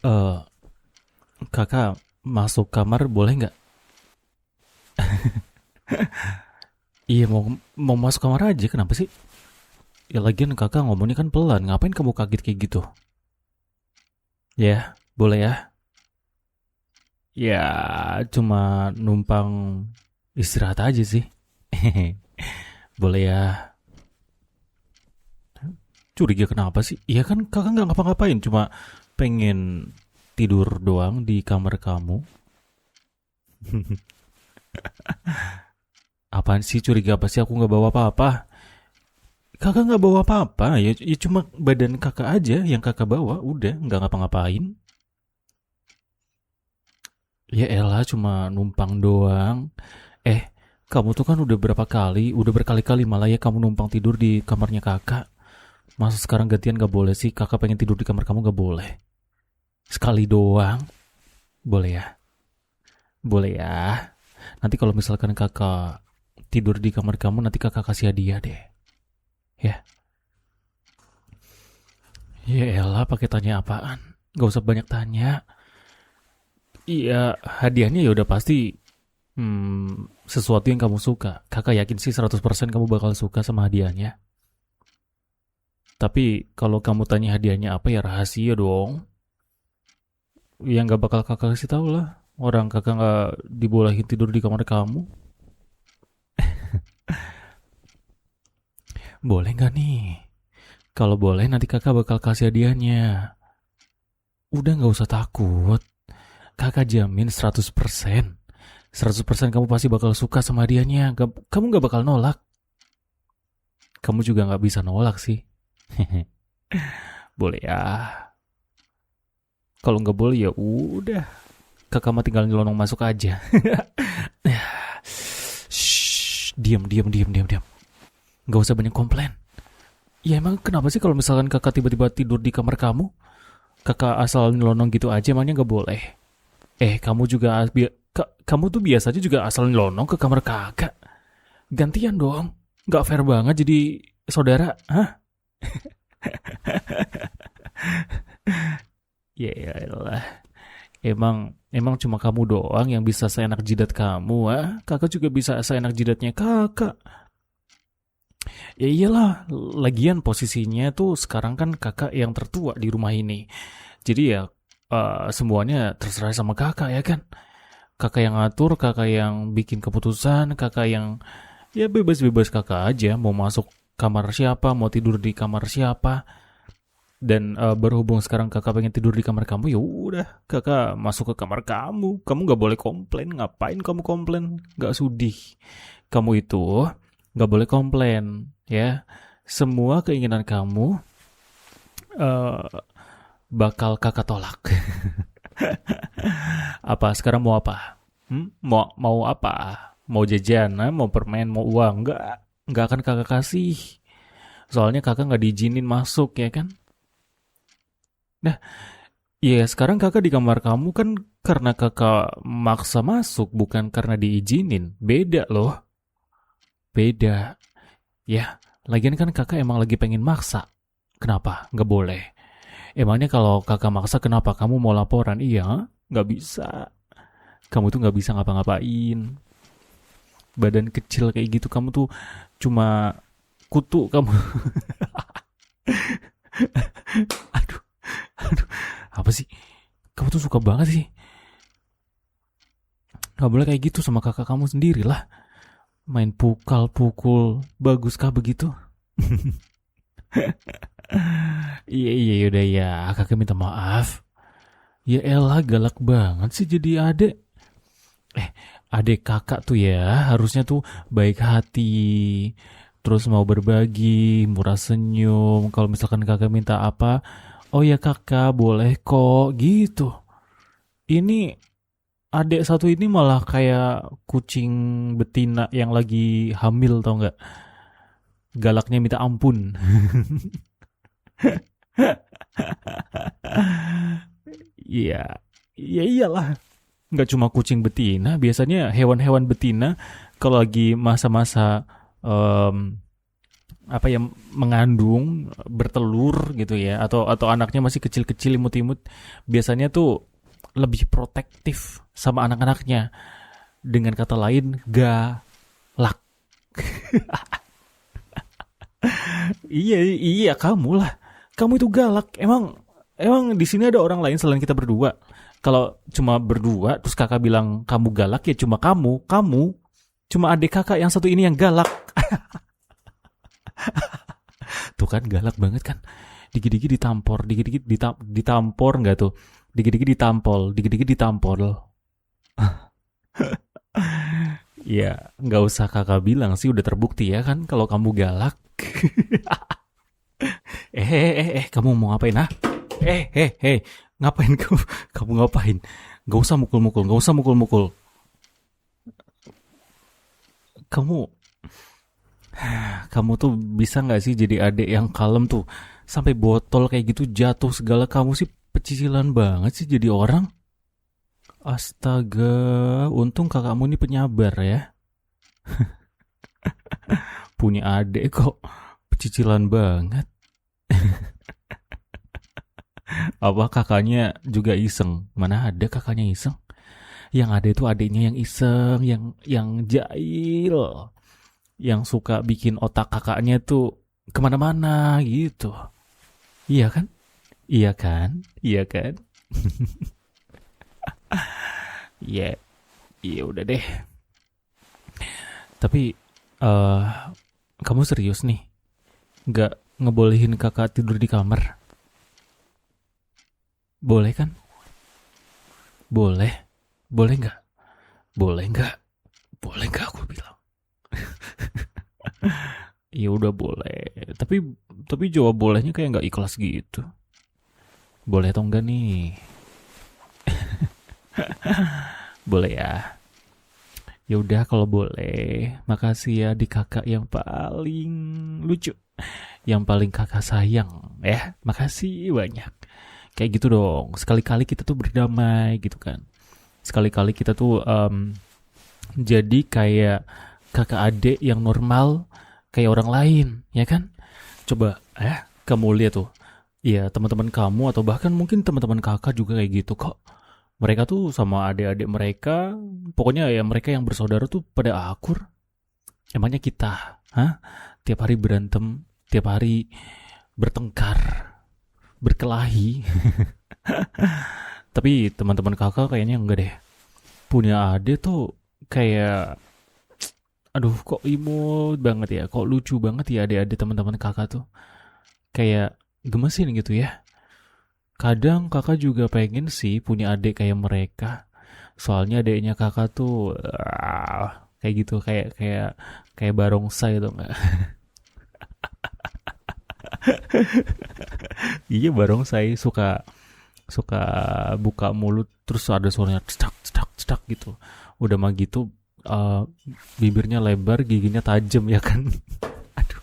Eh, kakak masuk kamar boleh nggak? Iya mau masuk kamar aja. Kenapa sih? Ya lagian kakak ngomongnya kan pelan. Ngapain kamu kaget kayak gitu? Ya, boleh ya. Ya, cuma numpang istirahat aja sih. Boleh ya. Curiga kenapa sih? Iya kan kakak nggak ngapa-ngapain. Cuma pengen tidur doang di kamar kamu. Apaan sih curiga apa sih? Aku nggak bawa apa-apa. Kakak nggak bawa apa-apa, ya cuma badan kakak aja yang kakak bawa, udah nggak ngapa-ngapain. Ya elah, cuma numpang doang. Eh, kamu tuh kan udah berkali-kali malah ya kamu numpang tidur di kamarnya kakak. Masa sekarang gantian nggak boleh sih? Kakak pengen tidur di kamar kamu nggak boleh. Sekali doang, boleh ya? Boleh ya. Nanti kalau misalkan kakak tidur di kamar kamu, nanti kakak kasih hadiah deh. Ya, ya elah, pakai tanya apaan? Gak usah banyak tanya. Iya, hadiahnya ya udah pasti sesuatu yang kamu suka. Kakak yakin sih 100% kamu bakal suka sama hadiahnya. Tapi kalau kamu tanya hadiahnya apa ya rahasia dong. Yang gak bakal kakak kasih tahu lah. Orang kakak gak dibolehin tidur di kamar kamu. Boleh gak nih? Kalau boleh nanti kakak bakal kasih hadiahnya. Udah gak usah takut. Kakak jamin 100%. 100% kamu pasti bakal suka sama hadiahnya. Kamu gak bakal nolak. Kamu juga gak bisa nolak sih. Boleh ya. Kalau nggak boleh ya udah. Kakak mah tinggal nyelonong masuk aja. Shh, diam, diam, diam, diam, diam. Nggak usah banyak komplain. Ya emang kenapa sih kalau misalkan kakak tiba-tiba tidur di kamar kamu? Kakak asal nyelonong gitu aja emangnya nggak boleh? Kamu juga kamu tuh biasanya juga asal nyelonong ke kamar kakak. Gantian dong. Nggak fair banget jadi saudara. Hah? Ya elah. Emang cuma kamu doang yang bisa seenak jidat kamu, ah? Kakak juga bisa seenak jidatnya kakak. Ya iyalah, lagian posisinya tuh sekarang kan kakak yang tertua di rumah ini. Jadi ya semuanya terserah sama kakak ya kan. Kakak yang ngatur, kakak yang bikin keputusan, kakak yang ya bebas-bebas kakak aja mau masuk kamar siapa, mau tidur di kamar siapa. Dan berhubung sekarang kakak pengen tidur di kamar kamu, ya udah kakak masuk ke kamar kamu. Kamu nggak boleh komplain. Ngapain kamu komplain? Nggak sudi. Kamu itu nggak boleh komplain, ya. Semua keinginan kamu eh, bakal kakak tolak. Apa sekarang mau apa? Mau apa? Mau jajan? Mau permen? Mau uang? Nggak akan kakak kasih. Soalnya kakak nggak diizinin masuk ya kan? Nah, iya, sekarang kakak di kamar kamu kan karena kakak maksa masuk, bukan karena diizinin. Beda loh, beda. Ya, lagian kan kakak emang lagi pengen maksa. Kenapa? Nggak boleh. Emangnya kalau kakak maksa kenapa? Kamu mau laporan? Iya, nggak bisa. Kamu tuh nggak bisa ngapa-ngapain. Badan kecil kayak gitu, kamu tuh cuma kutu kamu. Aduh, aduh, apa sih? Kamu tuh suka banget sih. Nggak boleh kayak gitu sama kakak kamu sendiri lah. Main pukal pukul bagus kah begitu? Iya iya udah ya kakak minta maaf. Ya elah galak banget sih jadi adek. Eh adek kakak tuh ya harusnya tuh baik hati. Terus mau berbagi, murah senyum. Kalau misalkan kakak minta apa, oh ya kakak boleh kok gitu. Ini adek satu ini malah kayak kucing betina yang lagi hamil tau nggak? Galaknya minta ampun. Iya, ya iyalah. Nggak cuma kucing betina, biasanya hewan-hewan betina kalau lagi masa-masa em, apa ya, mengandung, bertelur gitu ya, atau anaknya masih kecil-kecil, imut-imut, biasanya tuh lebih protektif sama anak-anaknya. Dengan kata lain, galak. Iya, iya, kamu lah. Kamu itu galak. Emang di sini ada orang lain selain kita berdua. Kalau cuma berdua terus kakak bilang kamu galak, ya cuma kamu cuma adik kakak yang satu ini yang galak. Tuh kan galak banget kan. Dikit-dikit ditampor, dikit-dikit ditampor nggak tuh? Dikit-dikit ditampol, dikit-dikit ditampol. Ya, nggak usah kakak bilang sih, udah terbukti ya kan kalau kamu galak. Kamu mau ngapain, ah? Ngapain kamu? Kamu ngapain? Gak usah mukul-mukul, gak usah mukul-mukul. Kamu, kamu tuh bisa nggak sih jadi adik yang kalem tuh? Sampai botol kayak gitu jatuh segala, kamu sih pecicilan banget sih jadi orang. Astaga, untung kakakmu ini penyabar ya. Punya adik kok pecicilan banget. Apa kakaknya juga iseng? Mana ada kakaknya iseng? Yang ada itu adiknya yang iseng, yang jahil, yang suka bikin otak kakaknya tuh kemana-mana gitu. Iya kan? Iya kan? Iya kan? Iya, iya udah deh. Tapi eh kamu serius nih? Nggak ngebolehin kakak tidur di kamar? Boleh kan? Boleh? Boleh nggak? Boleh nggak? Boleh nggak aku bilang? Ya udah boleh. Tapi jawab bolehnya kayak nggak ikhlas gitu. Boleh atau enggak nih? Boleh ya. Ya udah kalau boleh. Makasih ya di kakak yang paling lucu, yang paling kakak sayang ya. Makasih banyak. Kayak gitu dong. Sekali-kali kita tuh berdamai gitu kan. Sekali-kali kita tuh jadi kayak kakak adik yang normal, kayak orang lain, ya kan? Coba kamu lihat tuh. Iya, teman-teman kamu atau bahkan mungkin teman-teman kakak juga kayak gitu kok. Mereka tuh sama adik-adik mereka, pokoknya ya mereka yang bersaudara tuh pada akur. Emangnya kita, tiap hari berantem, tiap hari bertengkar, berkelahi. Tapi teman-teman kakak kayaknya enggak deh. Punya adik tuh kayak, aduh kok imut banget ya, kok lucu banget ya adik-adik teman-teman kakak tuh. Kayak gemesin gitu ya. Kadang kakak juga pengen sih punya adik kayak mereka. Soalnya adiknya kakak tuh kayak gitu, kayak kayak kayak barongsai tuh nggak? Iya, barongsai suka suka buka mulut terus ada suaranya cedak cedak cedak gitu. Udah mah gitu, eh, bibirnya lebar, giginya tajam ya kan. Aduh.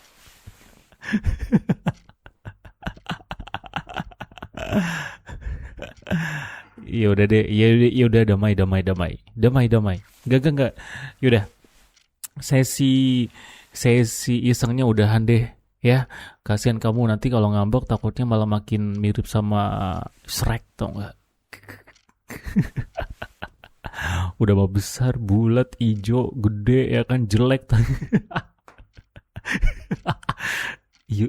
Ya udah deh, ya udah, damai damai damai damai damai. Gak. Yaudah, sesi sesi isengnya udahan deh ya. Kasihan kamu nanti kalau ngambek takutnya malah makin mirip sama Shrek, tau nggak? Udah mah besar, bulat, ijo, gede ya kan, jelek. Iya,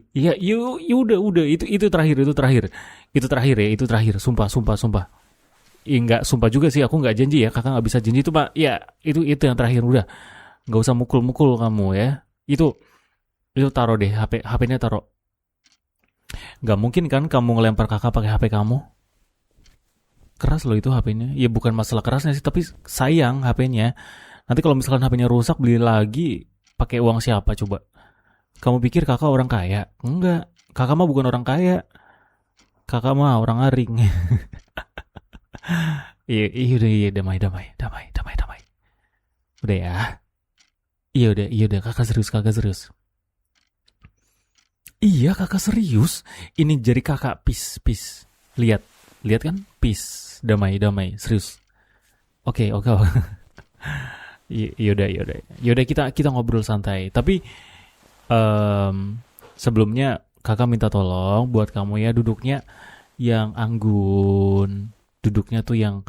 udah itu terakhir, itu terakhir, sumpah sumpah sumpah. Enggak, sumpah juga sih, aku nggak janji ya, kakak nggak bisa janji itu pak. Ya itu yang terakhir, udah nggak usah mukul-mukul kamu ya. Itu taruh deh, HP-nya taruh. Nggak mungkin kan kamu ngelempar kakak pakai HP kamu? Keras loh itu HP-nya. Ya bukan masalah kerasnya sih, tapi sayang HP-nya. Nanti kalau misalkan HP-nya rusak, beli lagi, pakai uang siapa coba? Kamu pikir kakak orang kaya? Enggak. Kakak mah bukan orang kaya. Kakak mah orang aring. Iya, iya udah, iya, damai, damai, damai, damai, damai. Udah ya. Iya udah, kakak serius. Iya, kakak serius. Ini jari kakak, peace. Lihat, lihat kan? Peace, damai, damai, serius. Oke, oke. Iya udah, kita ngobrol santai. Tapi Sebelumnya kakak minta tolong buat kamu ya duduknya yang anggun. Duduknya tuh yang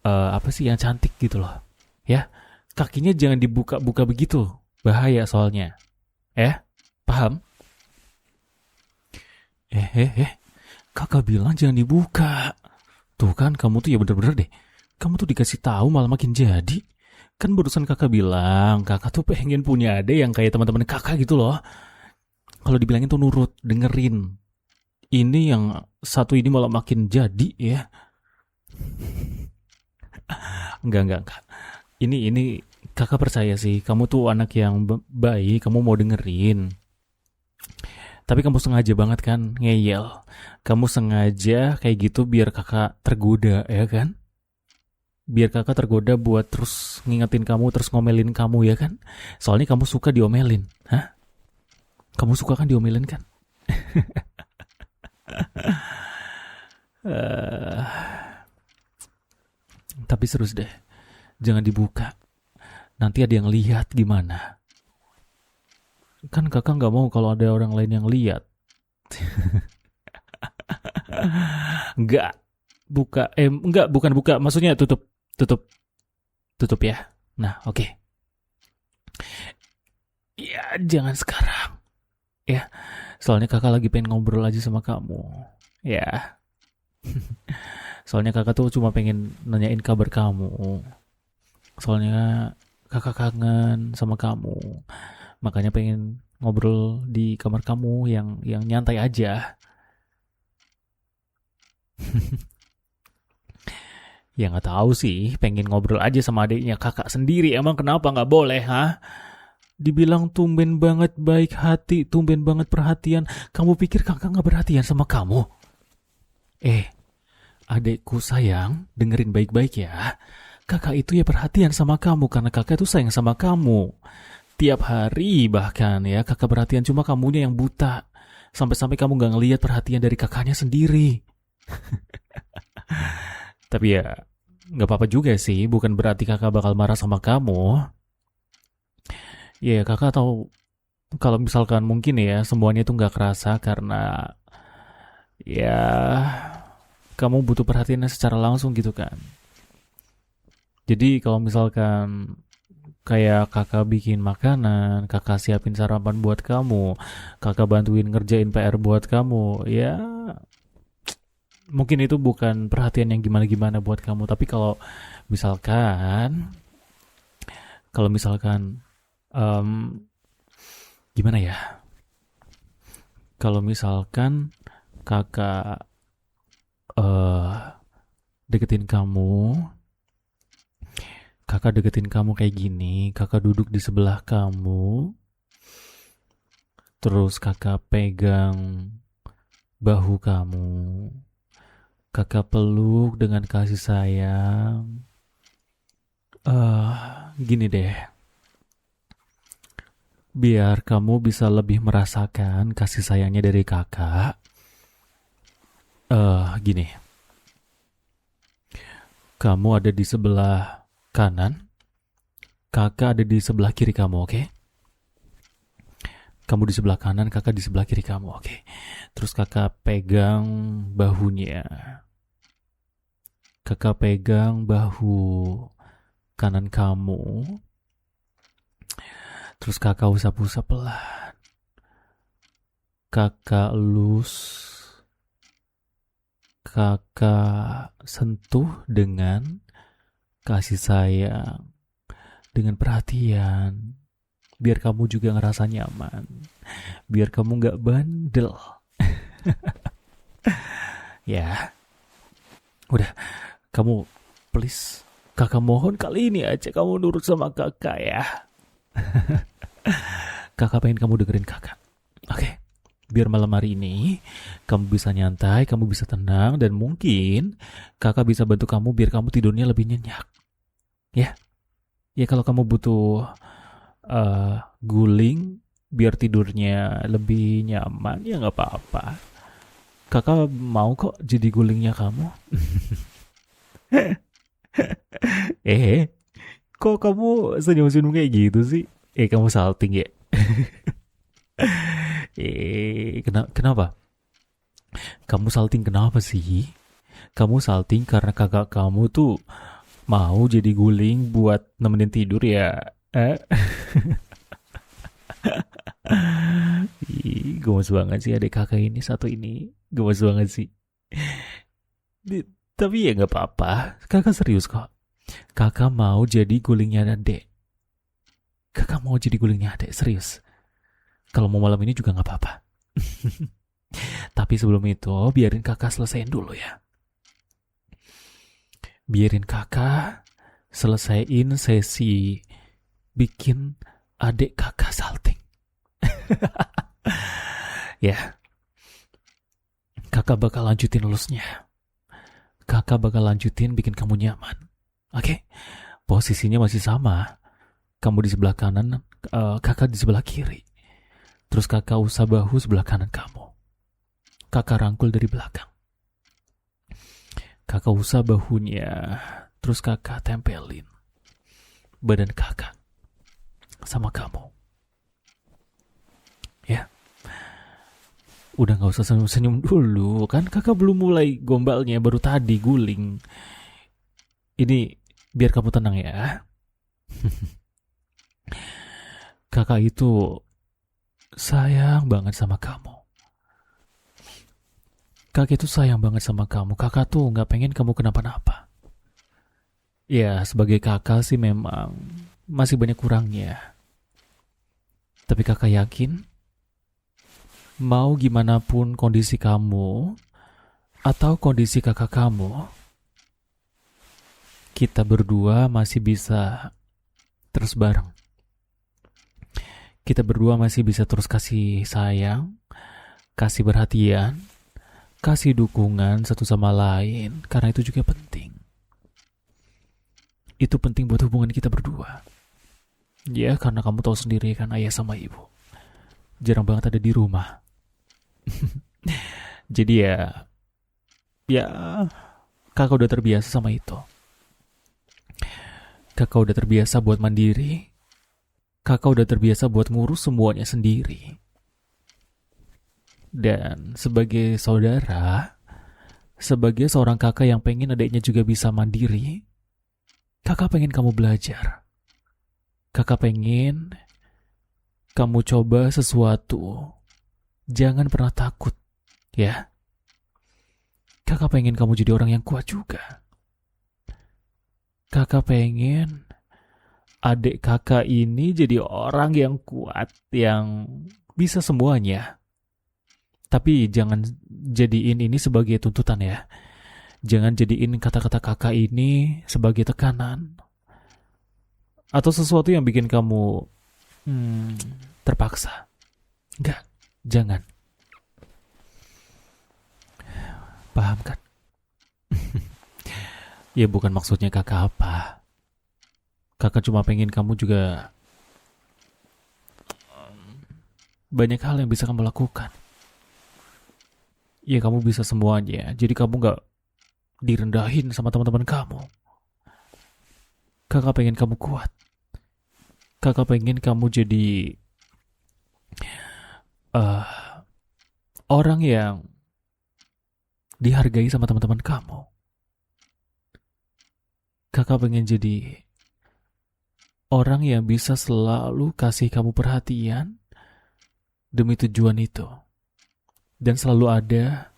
apa sih yang cantik gitu loh. Ya, kakinya jangan dibuka-buka begitu. Bahaya soalnya. Paham? Eh. Kakak bilang jangan dibuka. Tuh kan kamu tuh ya bener-bener deh. Kamu tuh dikasih tahu malah makin jadi. Kan barusan kakak bilang, kakak tuh pengen punya adek yang kayak teman-teman kakak gitu loh. Kalau dibilangin tuh nurut, dengerin. Ini yang satu ini malah makin jadi ya. Enggak. Ini kakak percaya sih, kamu tuh anak yang baik, kamu mau dengerin. Tapi kamu sengaja banget kan ngeyel. Kamu sengaja kayak gitu biar kakak tergoda ya kan? Biar kakak tergoda buat terus ngingetin kamu, terus ngomelin kamu ya kan? Soalnya kamu suka diomelin. Hah? Kamu suka kan diomelin kan? Eh, tapi serius deh, jangan dibuka. Nanti ada yang lihat gimana? Kan kakak nggak mau kalau ada orang lain yang lihat. Nggak buka, nggak bukan buka, maksudnya tutup, tutup ya. Nah, oke. Ya, jangan sekarang. Ya, soalnya kakak lagi pengen ngobrol aja sama kamu. Ya, soalnya kakak tuh cuma pengen nanyain kabar kamu. Soalnya kakak kangen sama kamu. Makanya pengen ngobrol di kamar kamu yang nyantai aja. Ya nggak tahu sih, pengen ngobrol aja sama adiknya kakak sendiri. Emang kenapa nggak boleh, ha? Dibilang tumben banget baik hati, tumben banget perhatian. Kamu pikir kakak nggak perhatian sama kamu? Adekku sayang, dengerin baik-baik ya. Kakak itu ya perhatian sama kamu karena kakak itu sayang sama kamu. Tiap hari bahkan ya kakak perhatian, cuma kamunya yang buta. Sampai-sampai kamu nggak ngelihat perhatian dari kakaknya sendiri. Tapi ya nggak apa-apa juga sih, bukan berarti kakak bakal marah sama kamu. Ya kakak tahu kalau misalkan mungkin ya semuanya itu nggak kerasa karena ya kamu butuh perhatiannya secara langsung gitu kan. Jadi kalau misalkan kayak kakak bikin makanan, kakak siapin sarapan buat kamu, kakak bantuin ngerjain PR buat kamu, ya mungkin itu bukan perhatian yang gimana-gimana buat kamu. Tapi misalkan, kalau misalkan, em, gimana ya? Kalau misalkan kakak eh deketin kamu, kakak deketin kamu kayak gini, kakak duduk di sebelah kamu, terus kakak pegang bahu kamu, kakak peluk dengan kasih sayang. Gini deh, biar kamu bisa lebih merasakan kasih sayangnya dari kakak. Gini, kamu ada di sebelah kanan, kakak ada di sebelah kiri kamu, oke? Kamu di sebelah kanan, kakak di sebelah kiri kamu, oke? Terus kakak pegang bahunya, kakak pegang bahu kanan kamu, terus kakak usap-usap pelan, kakak elus, kakak sentuh dengan kasih sayang, dengan perhatian, biar kamu juga ngerasa nyaman, biar kamu gak bandel. Ya, udah, kamu please, kakak mohon kali ini aja kamu nurut sama kakak ya. Kakak pengen kamu dengerin kakak. Oke, biar malam hari ini kamu bisa nyantai, kamu bisa tenang, dan mungkin kakak bisa bantu kamu biar kamu tidurnya lebih nyenyak. Ya, ya kalau kamu butuh guling biar tidurnya lebih nyaman, ya nggak apa-apa. Kakak mau kok jadi gulingnya kamu. eh, kok kamu senyum-senyum kayak gitu sih? Kamu salting ya? Kenapa? Kamu salting kenapa sih? Kamu salting karena kakak kamu tuh mau jadi guling buat nemenin tidur ya? Eh? Gemes banget sih adik kakak ini satu ini. Gemes banget sih. Tapi ya nggak apa-apa. Kakak serius kok. Kakak mau jadi gulingnya adek. Kakak mau jadi gulingnya adek, serius. Kalau mau malam ini juga nggak apa-apa. Tapi sebelum itu, biarin kakak selesaiin dulu ya. Biarin kakak selesaiin sesi bikin adik kakak salting. Ya, kakak bakal lanjutin lulusnya. Kakak bakal lanjutin bikin kamu nyaman. Oke? Posisinya masih sama. Kamu di sebelah kanan, kakak di sebelah kiri. Terus kakak usah bahu sebelah kanan kamu. Kakak rangkul dari belakang. Kakak usah bahunya. Terus kakak tempelin badan kakak sama kamu. Ya. Udah gak usah senyum-senyum dulu. Kan kakak belum mulai gombalnya, baru tadi guling. Ini biar kamu tenang ya. Kakak itu sayang banget sama kamu. Kakak itu sayang banget sama kamu. Kakak tuh gak pengen kamu kenapa-napa. Ya, sebagai kakak sih memang masih banyak kurangnya. Tapi kakak yakin, mau gimana pun kondisi kamu atau kondisi kakak kamu, kita berdua masih bisa terus bareng. Kita berdua masih bisa terus kasih sayang, kasih perhatian, kasih dukungan satu sama lain, karena itu juga penting. Itu penting buat hubungan kita berdua. Ya, karena kamu tahu sendiri kan, ayah sama ibu jarang banget ada di rumah. Jadi ya kakak udah terbiasa sama itu. Kakak udah terbiasa buat mandiri. Kakak udah terbiasa buat ngurus semuanya sendiri. Dan sebagai saudara, sebagai seorang kakak yang pengen adiknya juga bisa mandiri, kakak pengen kamu belajar. Kakak pengen kamu coba sesuatu. Jangan pernah takut, ya. Kakak pengen kamu jadi orang yang kuat juga. Kakak pengen adik kakak ini jadi orang yang kuat, yang bisa semuanya. Tapi jangan jadiin ini sebagai tuntutan ya. Jangan jadiin kata-kata kakak ini sebagai tekanan. Atau sesuatu yang bikin kamu terpaksa. Enggak, jangan. Paham kan? Ya bukan maksudnya kakak apa. Kakak cuma pengen kamu juga banyak hal yang bisa kamu lakukan. Ya kamu bisa semuanya. Jadi kamu gak direndahin sama teman-teman kamu. Kakak pengen kamu kuat. Kakak pengen kamu jadi orang yang dihargai sama teman-teman kamu. Kakak pengen jadi orang yang bisa selalu kasih kamu perhatian demi tujuan itu. Dan selalu ada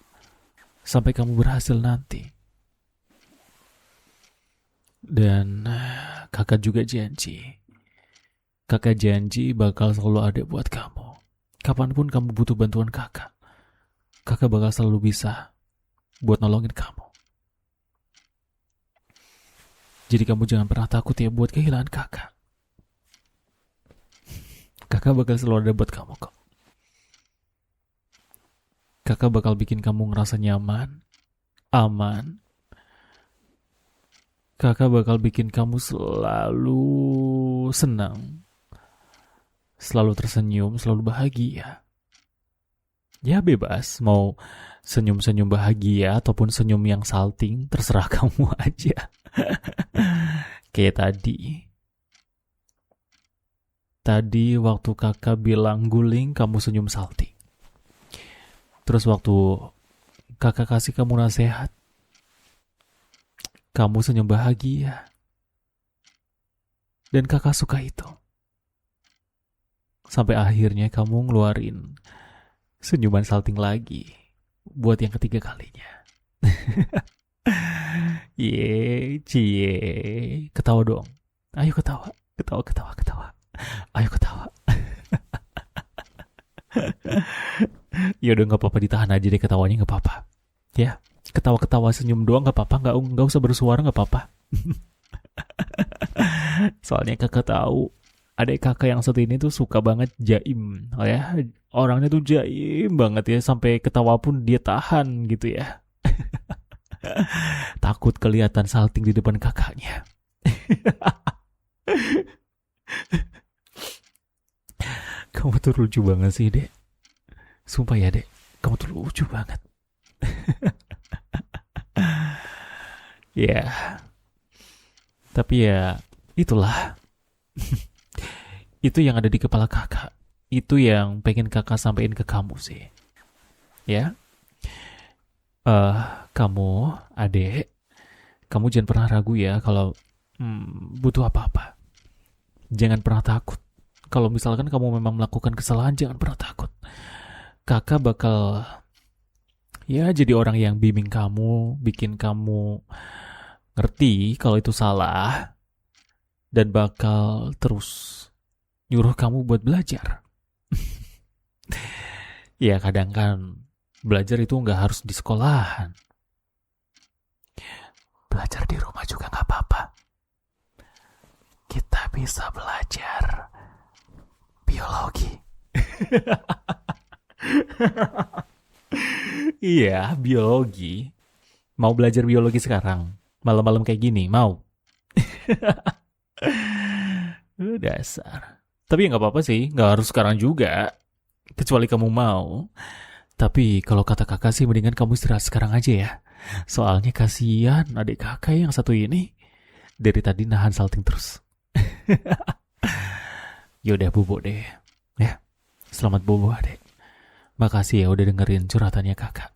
sampai kamu berhasil nanti. Dan kakak juga janji. Kakak janji bakal selalu ada buat kamu. Kapanpun kamu butuh bantuan kakak, kakak bakal selalu bisa buat nolongin kamu. Jadi kamu jangan pernah takut ya buat kehilangan kakak. Kakak bakal selalu ada buat kamu kok. Kakak bakal bikin kamu ngerasa nyaman, aman. Kakak bakal bikin kamu selalu senang, selalu tersenyum, selalu bahagia. Ya bebas, mau senyum-senyum bahagia ataupun senyum yang salting, terserah kamu aja. Kayak tadi. Tadi waktu kakak bilang guling, kamu senyum salting. Terus waktu kakak kasih kamu nasihat, kamu senyum bahagia. Dan kakak suka itu. Sampai akhirnya kamu ngeluarin senyuman salting lagi. Buat yang ketiga kalinya. Ye, cie. Ketawa dong. Ayo ketawa. Ketawa, ketawa, ketawa. Ayo ketawa. Ya udah gak apa-apa, ditahan aja deh ketawanya, gak apa-apa. Ya, ketawa-ketawa senyum doang gak apa-apa. Gak usah bersuara gak apa-apa. Soalnya kakak tahu adik kakak yang satu ini tuh suka banget jaim, oh ya, orangnya tuh jaim banget ya, sampai ketawa pun dia tahan gitu ya. Takut kelihatan salting di depan kakaknya. Kamu tuh lucu banget sih, Dek. Sumpah ya, Dek. Kamu tuh lucu banget. Ya, tapi ya itulah. Itu yang ada di kepala kakak. Itu yang pengen kakak sampein ke kamu sih. Ya. Kamu, adek, kamu jangan pernah ragu ya kalau butuh apa-apa. Jangan pernah takut. Kalau misalkan kamu memang melakukan kesalahan, jangan pernah takut. Kakak bakal ya jadi orang yang bimbing kamu, bikin kamu ngerti kalau itu salah, dan bakal terus nyuruh kamu buat belajar. Ya kadang kan belajar itu nggak harus di sekolahan. Belajar di rumah juga nggak apa-apa. Kita bisa belajar biologi. Iya, biologi. Mau belajar biologi sekarang? Malam-malam kayak gini, mau? Dasar. Tapi ya nggak apa-apa sih, nggak harus sekarang juga. Kecuali kamu mau. Tapi kalau kata kakak sih mendingan kamu istirahat sekarang aja ya. Soalnya kasihan adik kakak yang satu ini dari tadi nahan salting terus. Yaudah bobo deh. Ya, selamat bobo adek. Makasih ya udah dengerin curhatannya kakak.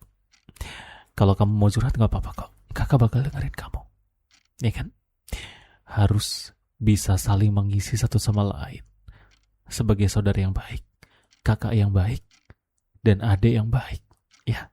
Kalau kamu mau curhat gak apa-apa kok. Kakak bakal dengerin kamu. Ya kan? Harus bisa saling mengisi satu sama lain. Sebagai saudara yang baik, kakak yang baik, dan adik yang baik. Ya.